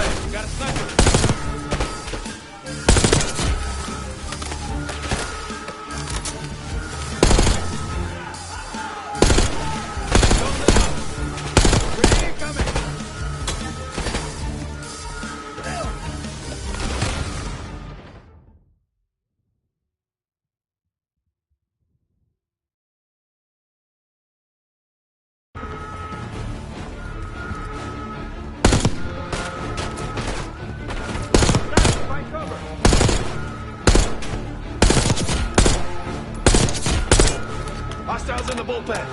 bullpen. Got a sniper. Hostiles in the bullpen.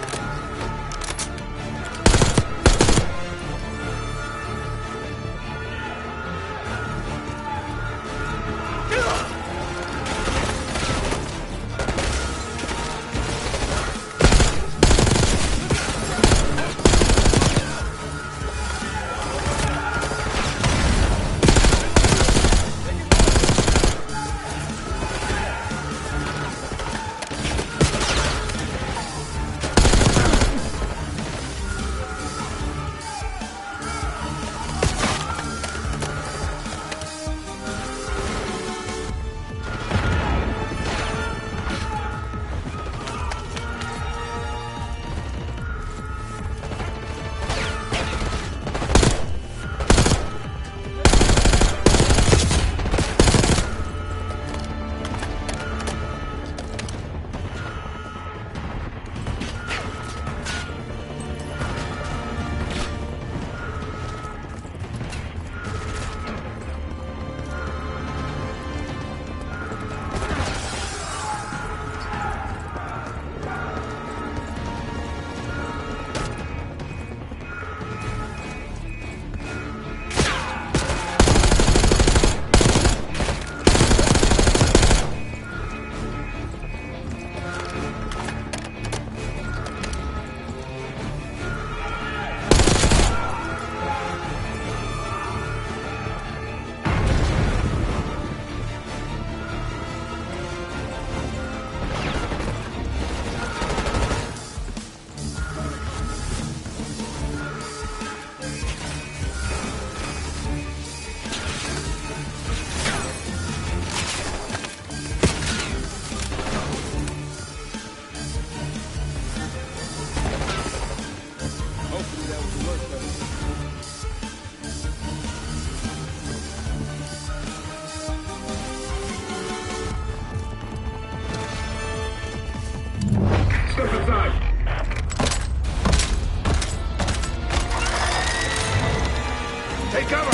Take cover!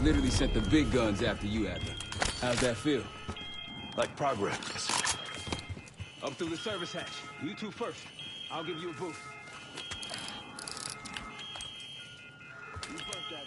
Literally sent the big guns after you, Adler. How's that feel? Like progress. Up through the service hatch. You two first. I'll give you a boost. You first, Adler.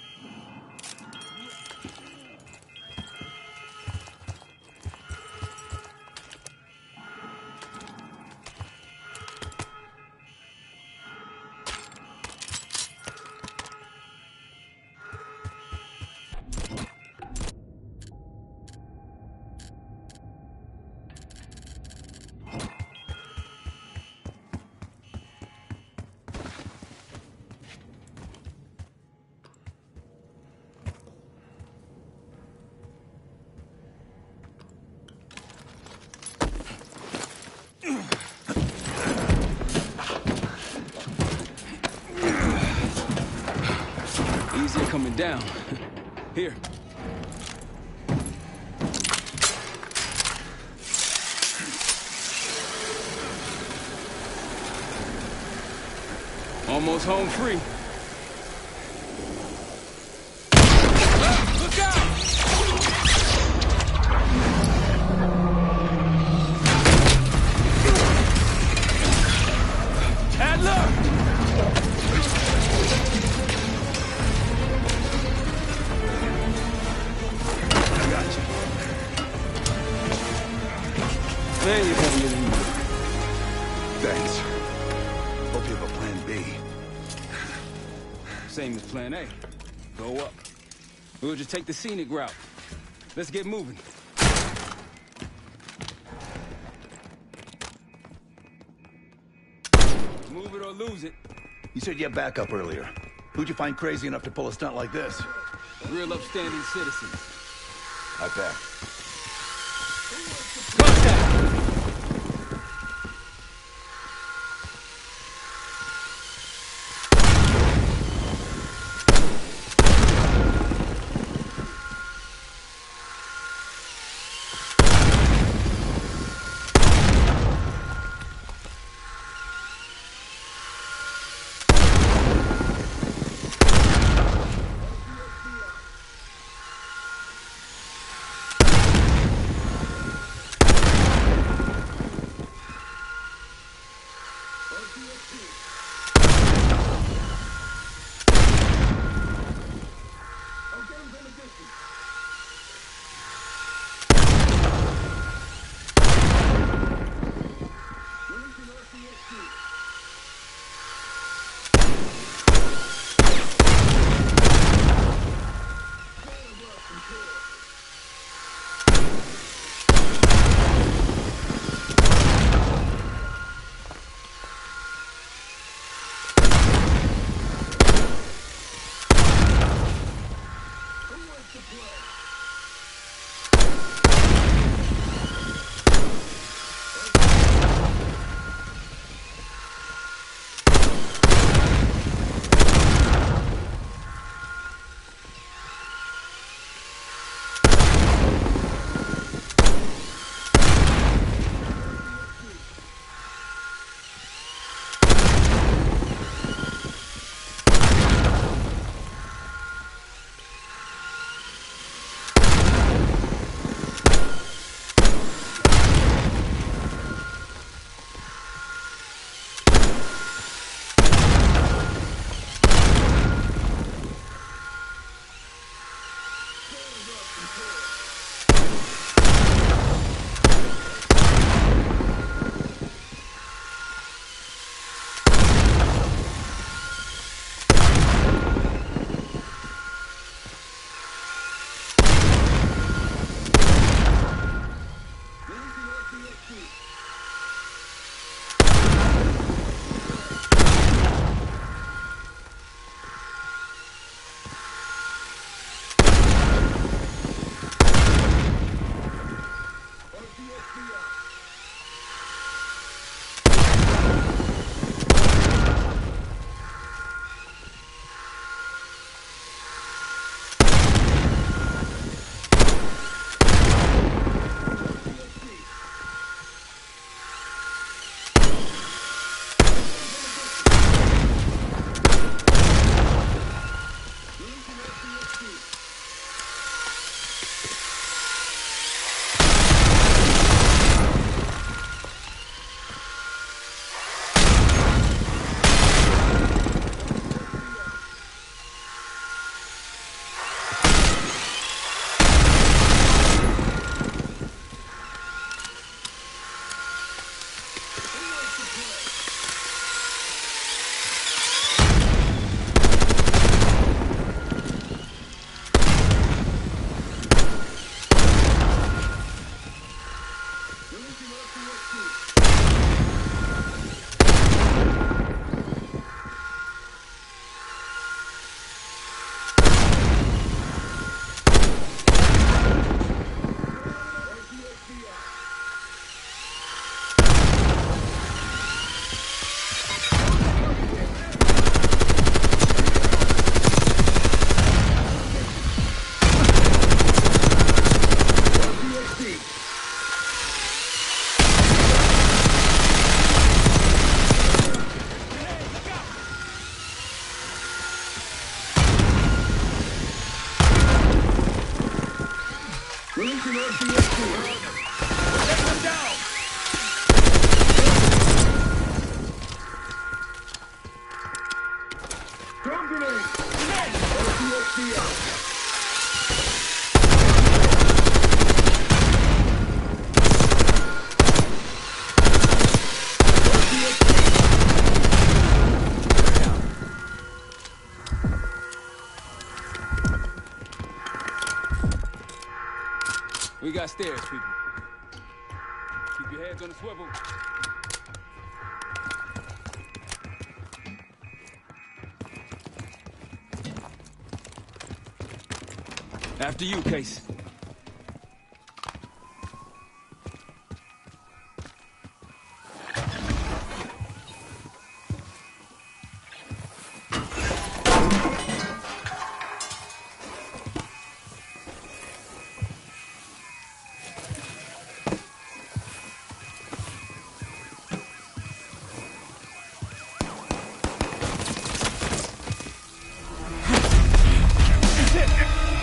Easy coming down. Here. Almost home free. Look out! Adler! I got you. Man, you haven't really used it. Thanks. Hope you have a plan B. Same as plan A. Go up. We'll just take the scenic route. Let's get moving. Move it or lose it. You said you had backup earlier. Who'd you find crazy enough to pull a stunt like this? Real upstanding citizens. I bet. Contact! We got stairs, people. Keep your heads on the swivel. After you, Case.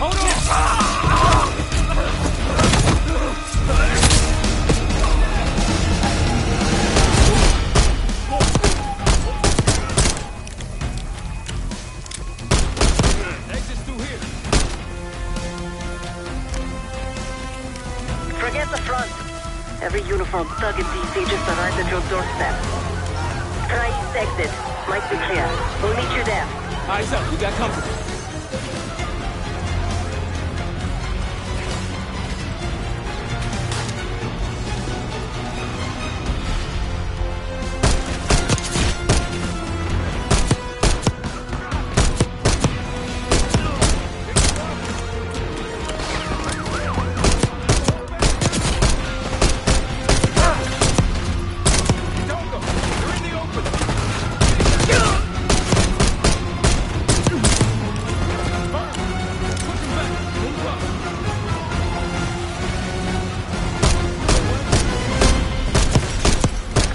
Hold on! Exit's through here. Forget the front. Every uniformed thug in DC just arrived at your doorstep. Try east exit. Might be clear. We'll meet you there. Eyes up, we got company.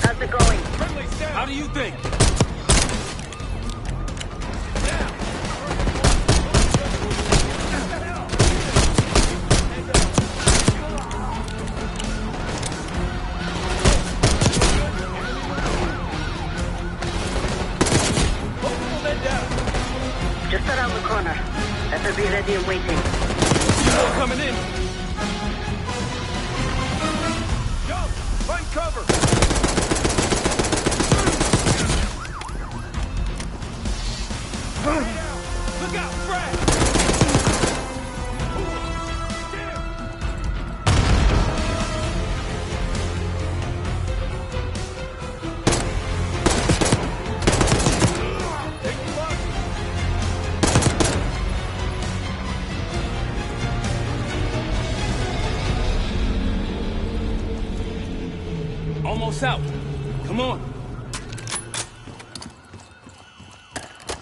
How's it going? How do you think? Just around the corner. Better be ready and waiting. People coming in. Go! Find cover! Look out, Brad! Almost out. Come on.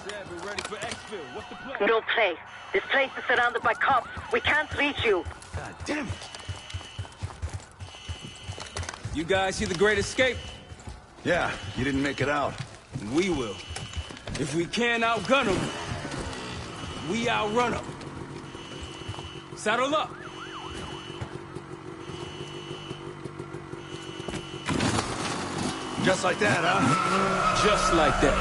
Dad, we're ready for exfil. What's the plan? No play. This place is surrounded by cops. We can't reach you. God damn it. You guys see the Great Escape? Yeah, you didn't make it out. We will. If we can't outgun them, we outrun them. Saddle up. Just like that, huh? Just like that.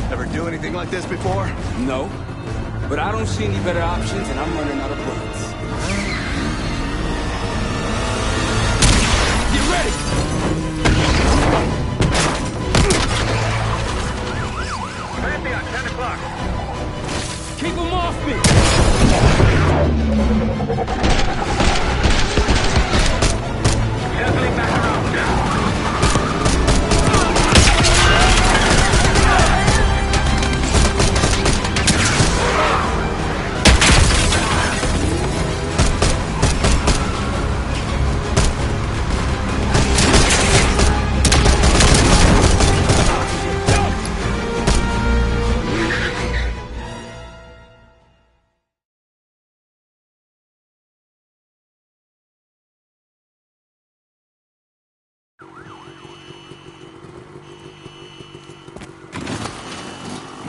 Ever do anything like this before? No. But I don't see any better options, and I'm running out of bullets. Get ready! Fancy on 10 o'clock. Keep them off me! Circling back around.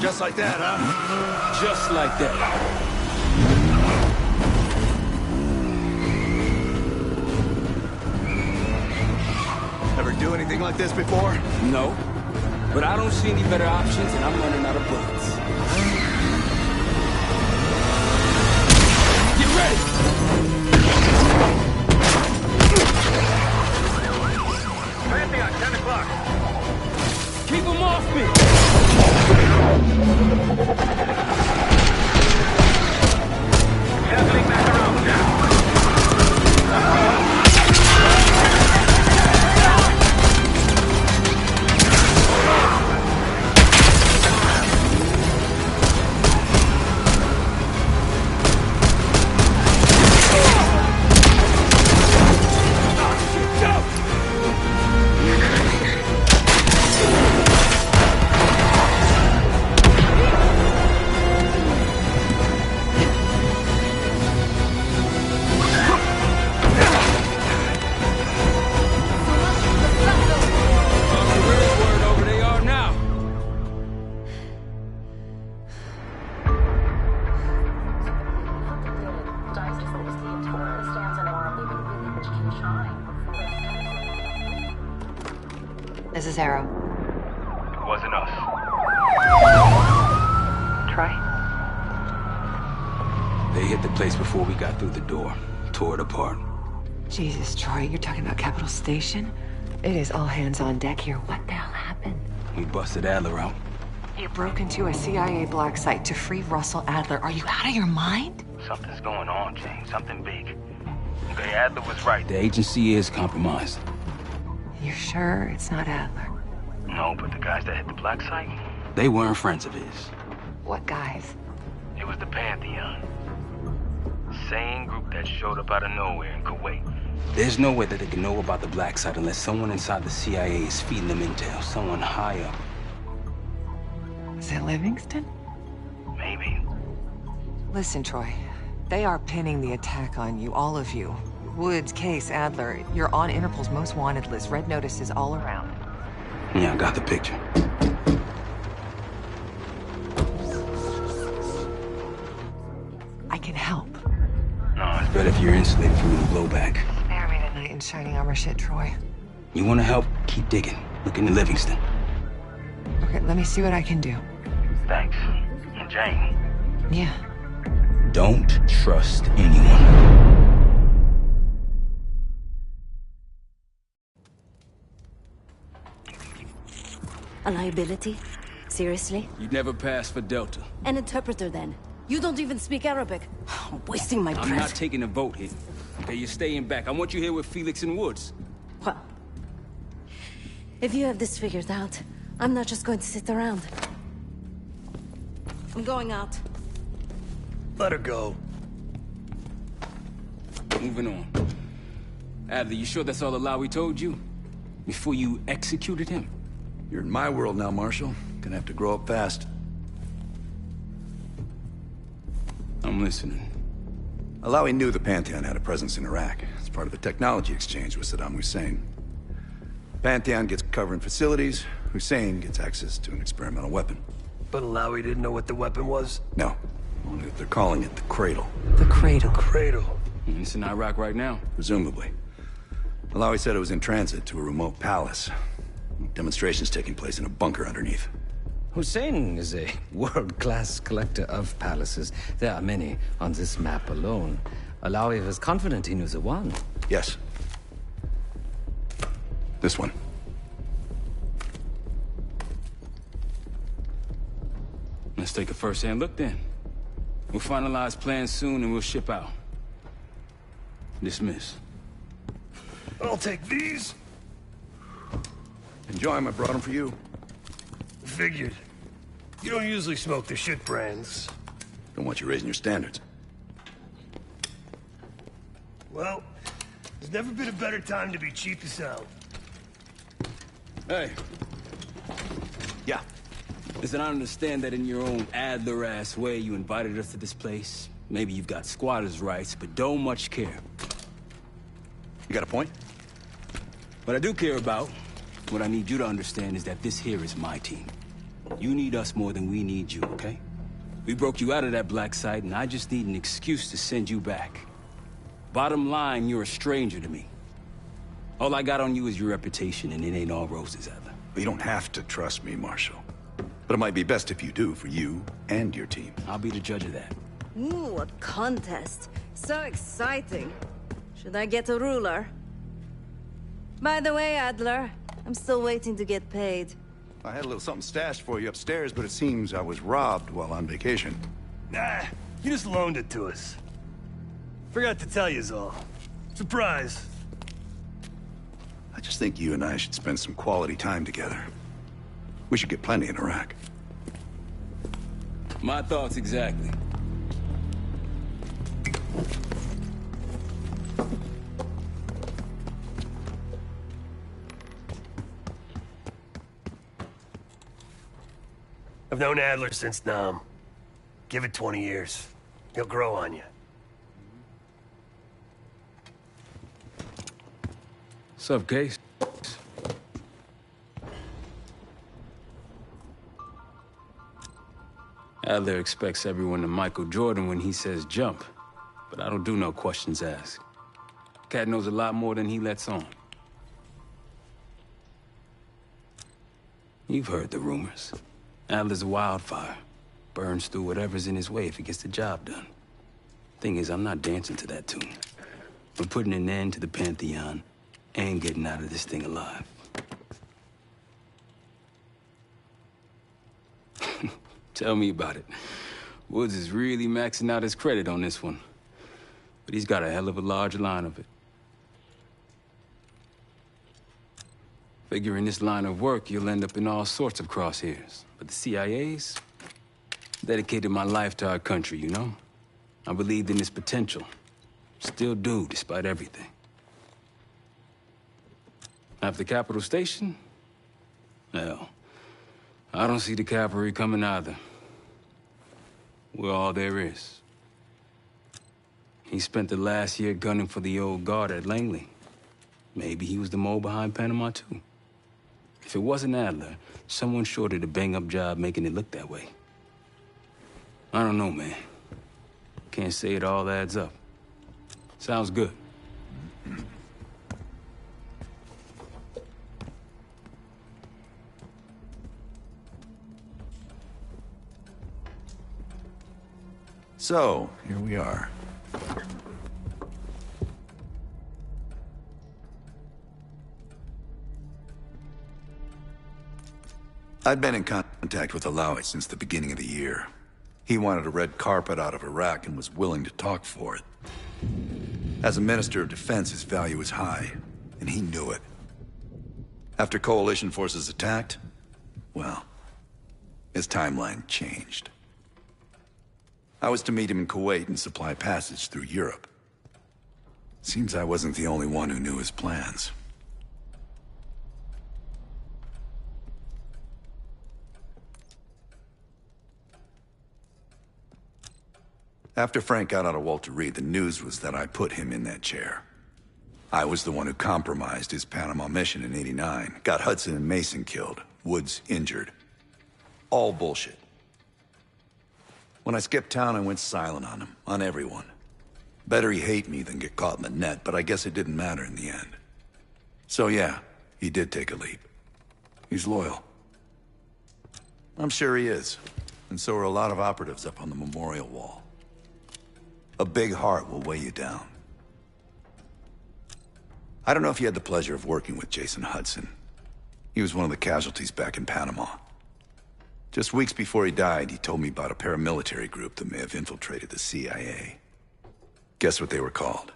Just like that, huh? Just like that. Ever do anything like this before? No. But I don't see any better options, and I'm running out of bullets. Get ready! Pantheon, 10 o'clock. Keep them off me! Circling back around now. This is Arrow. It wasn't us. Troy? They hit the place before we got through the door. Tore it apart. Jesus, Troy, you're talking about Capital Station? It is all hands on deck here. What the hell happened? We busted Adler out. You broke into a CIA black site to free Russell Adler. Are you out of your mind? Something's going on, James. Something big. Okay, Adler was right. The agency is compromised. You're sure it's not Adler? No, but the guys that hit the black site, They weren't friends of his. What guys? it was the Pantheon. Same group that showed up out of nowhere in Kuwait. There's no way that they can know about the black site unless someone inside the CIA is feeding them intel. Someone high up. Is it Livingston? Maybe. Listen, Troy. They are pinning the attack on you, all of you. Woods, Case, Adler. You're on Interpol's most wanted list. Red notices all around. Yeah, I got the picture. I can help. No, it's But if you're insulated from the blowback, Spare me tonight in shining armor shit, Troy. you want to help, keep digging. Look into Livingston. Okay, let me see what I can do. thanks. And Jane. Yeah. Don't trust anyone. A liability? Seriously? You'd never pass for Delta. An interpreter then? You don't even speak Arabic. Wasting my I'm not breath. taking a vote here. Okay, you're staying back. I want you here with Felix and Woods. Well, if you have this figured out, I'm not just going to sit around. I'm going out. Let her go. Moving on. Adler, you sure that's all the lie we told you? Before you executed him? You're in my world now, Marshal. Gonna have to grow up fast. I'm listening. Alawi knew the Pantheon had a presence in Iraq. It's part of a technology exchange with Saddam Hussein. Pantheon gets covering facilities. Hussein gets access to an experimental weapon. But Alawi didn't know what the weapon was? No, only that they're calling it the Cradle, The Cradle. Cradle. It's in Iraq right now. presumably. Alawi said it was in transit to a remote palace. Demonstrations taking place in a bunker underneath. Hussein is a world-class collector of palaces. There are many on this map alone. Alawi was confident he knew the one. Yes. This one. Let's take a first-hand look then. We'll finalize plans soon and we'll ship out. Dismiss. I'll take these. Enjoy 'em, I brought them for you. Figured. You don't usually smoke the shit brands. Don't want you raising your standards. Well, there's never been a better time to be cheap as hell. Hey, Yeah. listen, I understand that in your own Adler-ass way you invited us to this place. Maybe you've got squatters' rights, but don't much care. You got a point? What I do care about, what I need you to understand is that this here is my team. You need us more than we need you, okay? We broke you out of that black site, and I just need an excuse to send you back. Bottom line, you're a stranger to me. All I got on you is your reputation, and it ain't all roses, Adler. You don't have to trust me, Marshal. But it might be best if you do, for you and your team. I'll be the judge of that. Ooh, a contest. So exciting. Should I get a ruler? By the way, Adler, I'm still waiting to get paid. I had a little something stashed for you upstairs, but it seems I was robbed while on vacation. Nah, you just loaned it to us. Forgot to tell yous all. Surprise. I just think you and I should spend some quality time together. We should get plenty in Iraq. My thoughts exactly. I've known Adler since Nam. Give it 20 years. He'll grow on you. Sup, Case? Adler expects everyone to Michael Jordan when he says jump, but I don't do no questions asked. Cat knows a lot more than he lets on. You've heard the rumors. Adler's a wildfire. Burns through whatever's in his way if he gets the job done. Thing is, I'm not dancing to that tune. We're putting an end to the Pantheon and getting out of this thing alive. Tell me about it. Woods is really maxing out his credit on this one. But he's got a hell of a large line of it. Figure in this line of work, you'll end up in all sorts of crosshairs. But the CIA's dedicated my life to our country, you know? I believed in its potential. Still do, despite everything. After Capital Station? Well, I don't see the cavalry coming either. We're all there is. He spent the last year gunning for the old guard at Langley. Maybe he was the mole behind Panama, too. If it wasn't Adler, someone sure did a bang-up job making it look that way. I don't know, man. Can't say it all adds up. Sounds good. So, here we are. I'd been in contact with Alawi since the beginning of the year. He wanted a red carpet out of Iraq and was willing to talk for it. As a Minister of Defense, his value was high, and he knew it. After coalition forces attacked, well, his timeline changed. I was to meet him in Kuwait and supply passage through Europe. Seems I wasn't the only one who knew his plans. After Frank got out of Walter Reed, the news was that I put him in that chair. I was the one who compromised his Panama mission in '89, got Hudson and Mason killed, Woods injured. All bullshit. When I skipped town, I went silent on him, on everyone. Better he hate me than get caught in the net, but I guess it didn't matter in the end. So yeah, he did take a leap. He's loyal. I'm sure he is, and so are a lot of operatives up on the memorial wall. A big heart will weigh you down. I don't know if you had the pleasure of working with Jason Hudson. He was one of the casualties back in Panama. Just weeks before he died, he told me about a paramilitary group that may have infiltrated the CIA. Guess what they were called?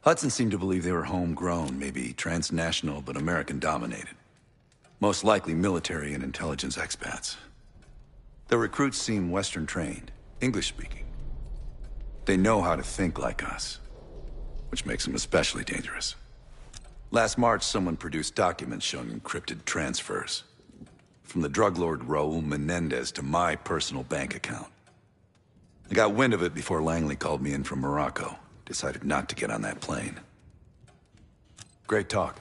Hudson seemed to believe they were homegrown, maybe transnational, but American-dominated. Most likely military and intelligence expats. The recruits seem Western-trained, English-speaking. They know how to think like us, which makes them especially dangerous. Last March, someone produced documents showing encrypted transfers. From the drug lord Raul Menendez to my personal bank account. I got wind of it before Langley called me in from Morocco. Decided not to get on that plane. Great talk.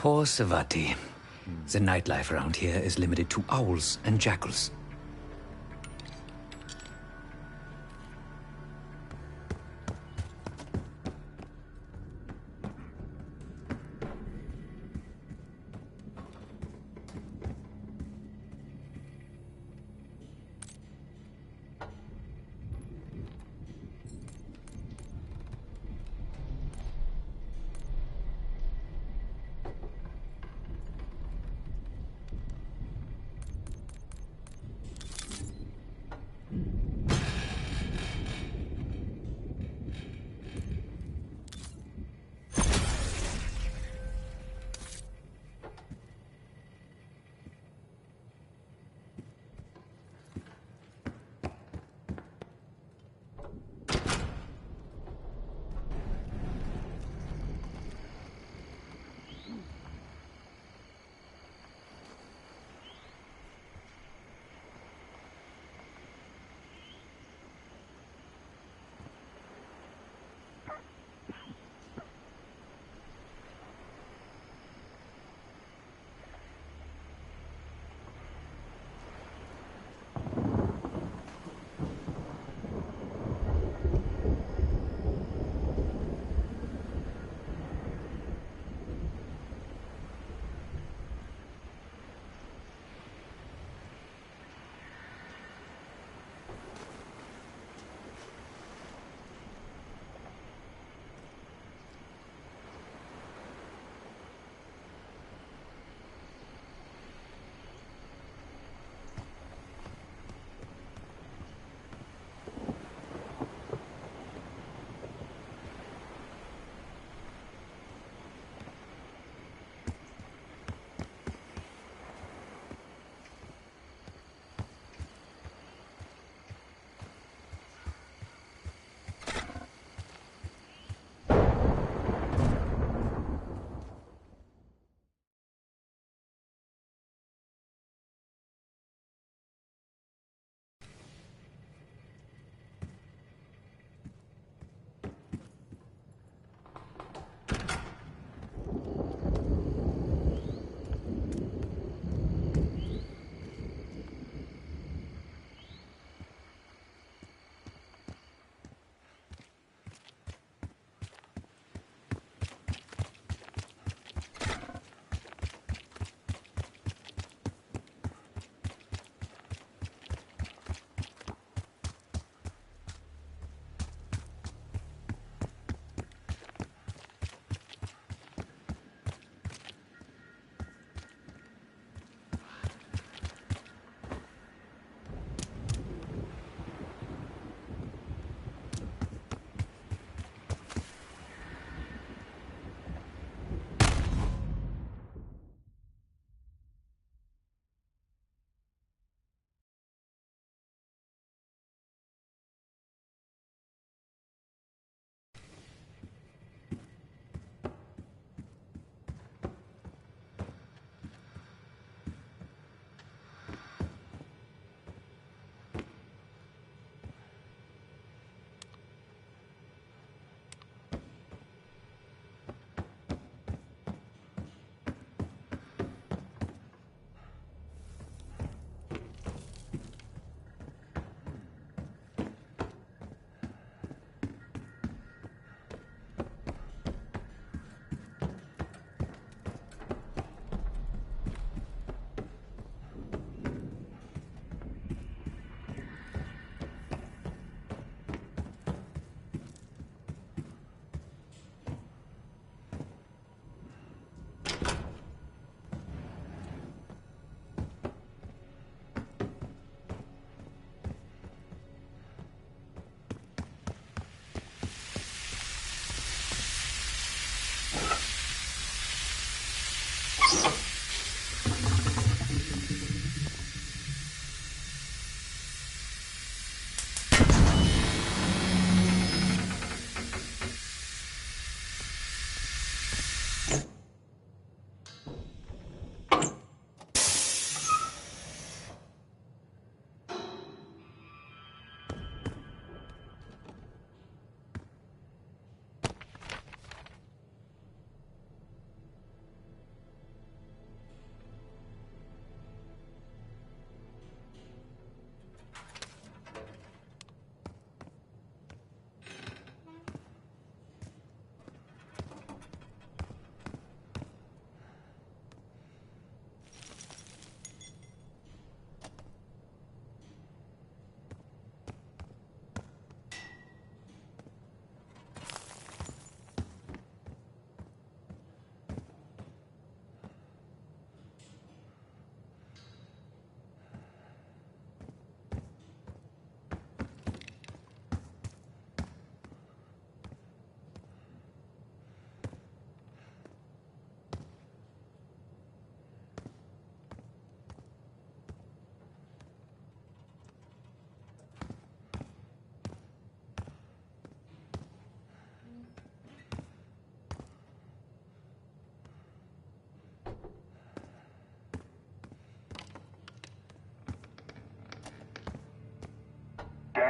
Poor Savati. The nightlife around here is limited to owls and jackals.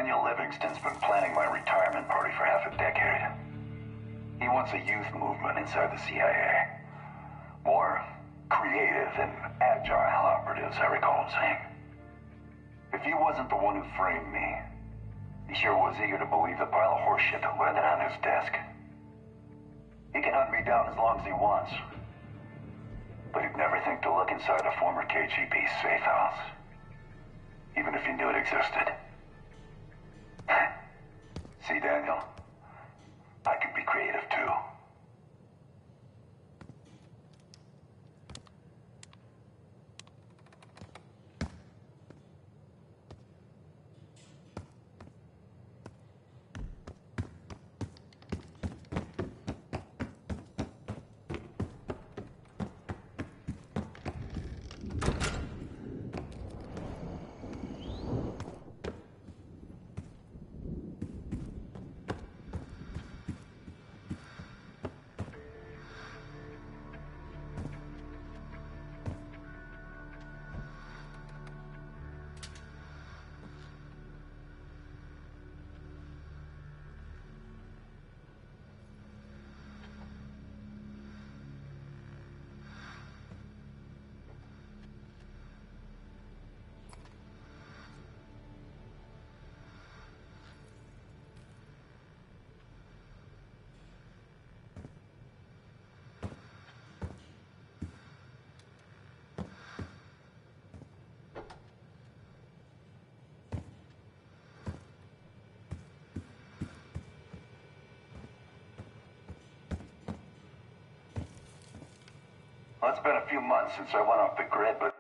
Daniel Livingston's been planning my retirement party for half a decade. He wants a youth movement inside the CIA. More creative and agile operatives, I recall him saying. If he wasn't the one who framed me, he sure was eager to believe the pile of horseshit that landed on his desk. He can hunt me down as long as he wants. But he'd never think to look inside a former KGB safe house. Even if he knew it existed. See, Daniel? I can be creative too. Well, it's been a few months since I went off the grid, but